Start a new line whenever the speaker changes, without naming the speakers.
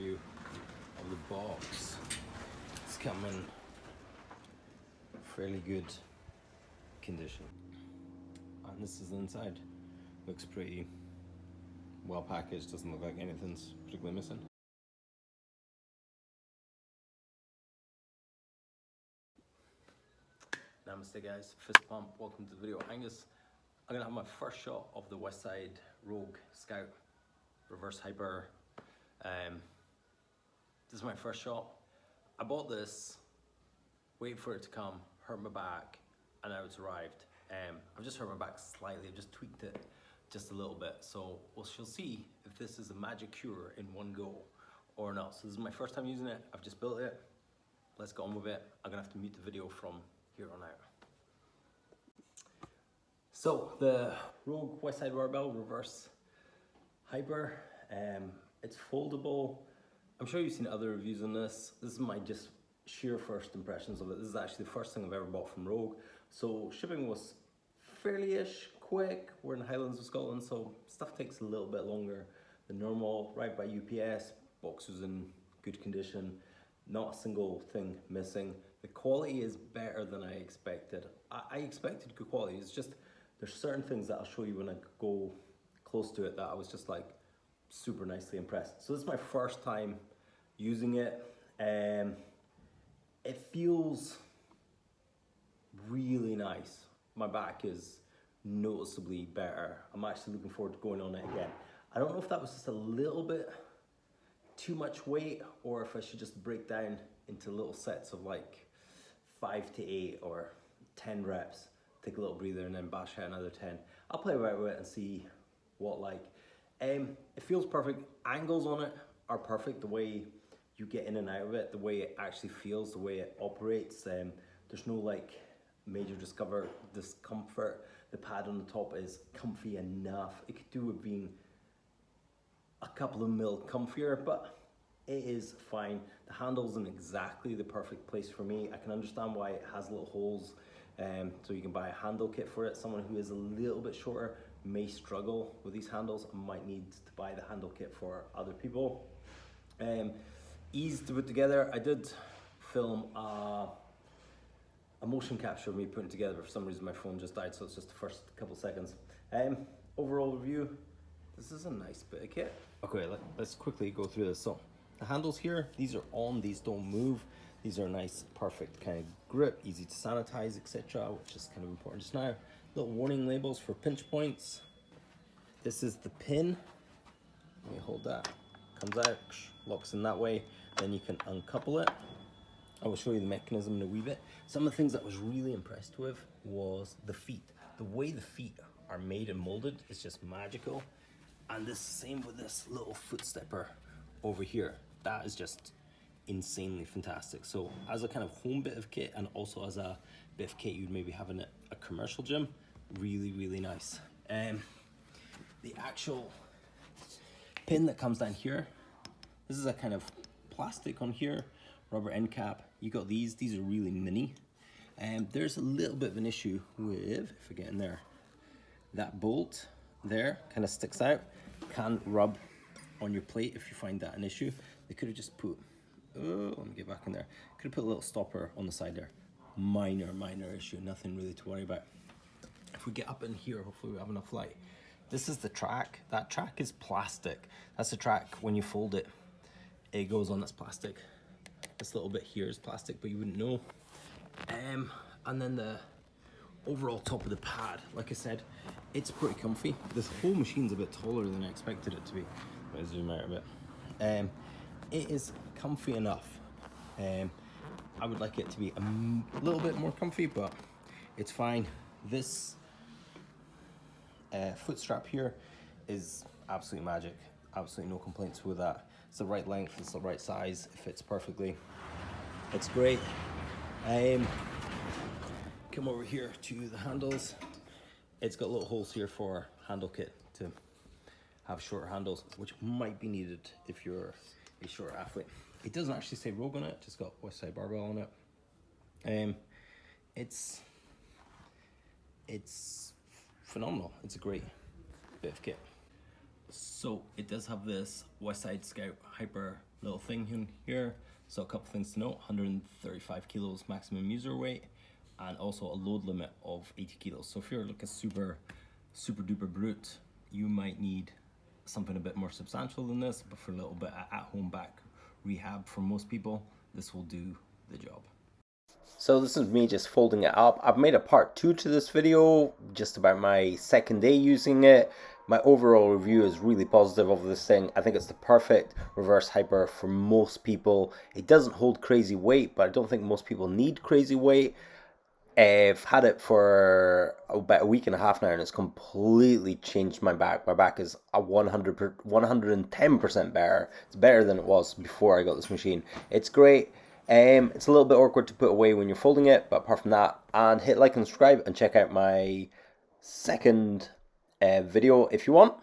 review of the box. It's come in fairly good condition. And this is the inside. Looks pretty well packaged, doesn't look like anything's particularly missing. Namaste guys, fist pump, welcome to the video. Angus, I'm gonna have my first shot of the Westside Rogue Scout reverse hyper. This is my first shot. I bought this, waited for it to come, hurt my back, and now it's arrived. I've just hurt my back slightly, I've just tweaked it just a little bit. So we shall see if this is a magic cure in one go or not. So this is my first time using it, I've just built it. Let's get on with it. I'm gonna have to mute the video from here on out. So the Rogue Westside Barbell Reverse Hyper, it's foldable. I'm sure you've seen other reviews on this. This is my just sheer first impressions of it. This is actually the first thing I've ever bought from Rogue. So shipping was fairly-ish quick. We're in the Highlands of Scotland, so stuff takes a little bit longer than normal. Right by UPS, box was in good condition. Not a single thing missing. The quality is better than I expected. I expected good quality. It's just, there's certain things that I'll show you when I go close to it that I was just like super nicely impressed. So this is my first time using it. It feels really nice. My back is noticeably better. I'm actually looking forward to going on it again. I don't know if that was just a little bit too much weight or if I should just break down into little sets of like 5 to 8 or 10 reps, take a little breather and then bash out another 10. I'll play around with it and see what like. It feels perfect. Angles on it are perfect. The way you get in and out of it, the way it actually feels, the way it operates. There's no like major discomfort. The pad on the top is comfy enough. It could do with being a couple of mil comfier, but it is fine. The handle's in exactly the perfect place for me. I can understand why it has little holes, so you can buy a handle kit for it. Someone who is a little bit shorter may struggle with these handles and might need to buy the handle kit for other people. Easy to put together. I did film a motion capture of me putting it together, but for some reason my phone just died, so it's just the first couple seconds. Overall review, this is a nice bit of kit. Okay, let's quickly go through this. So the handles here, these are on, these don't move. These are nice, perfect kind of grip, easy to sanitize, etc., which is kind of important just now. Little warning labels for pinch points. This is the pin. Let me hold that. Comes out, locks in that way. Then you can uncouple it. I will show you the mechanism in a wee bit. Some of the things that I was really impressed with was the feet. The way the feet are made and molded is just magical. And the same with this little foot stepper over here. That is just insanely fantastic. So as a kind of home bit of kit and also as a bit of kit you'd maybe have in a commercial gym, really, really nice. The actual pin that comes down here, this is a kind of plastic on here, rubber end cap. You got these are really mini. There's a little bit of an issue with, if I get in there, that bolt there kind of sticks out, can rub on your plate if you find that an issue. They could have just put, oh, let me get back in there. Could have put a little stopper on the side there. Minor issue, nothing really to worry about. If we get up in here, hopefully we have enough light. This is the track. That track is plastic. That's the track, when you fold it, it goes on this plastic. This little bit here is plastic, but you wouldn't know. And then the overall top of the pad, like I said, it's pretty comfy. This whole machine's a bit taller than I expected it to be. Let me zoom out a bit. It is comfy enough. I would like it to be a little bit more comfy, but it's fine. This foot strap here is absolute magic. Absolutely no complaints with that. It's the right length, it's the right size, it fits perfectly. It's great. Come over here to the handles. It's got little holes here for handle kit to have shorter handles, which might be needed if you're a short athlete. It doesn't actually say Rogue on it, just got Westside Barbell on it. It's phenomenal. It's a great bit of kit. So it does have this Westside Scout Hyper little thing in here. So a couple things to note: 135 kilos maximum user weight, and also a load limit of 80 kilos. So if you're like a super duper brute, you might need something a bit more substantial than this. But for a little bit at home back rehab for most people, this will do the job. So this is me just folding it up. I've made a part 2 to this video, just about my second day using it. My overall review is really positive of this thing. I think it's the perfect reverse hyper for most people. It doesn't hold crazy weight, but I don't think most people need crazy weight. I've had it for about a week and a half now, and it's completely changed my back. My back is a 110% better. It's better than it was before I got this machine. It's great. It's a little bit awkward to put away when you're folding it, but apart from that, and hit like and subscribe and check out my second video if you want.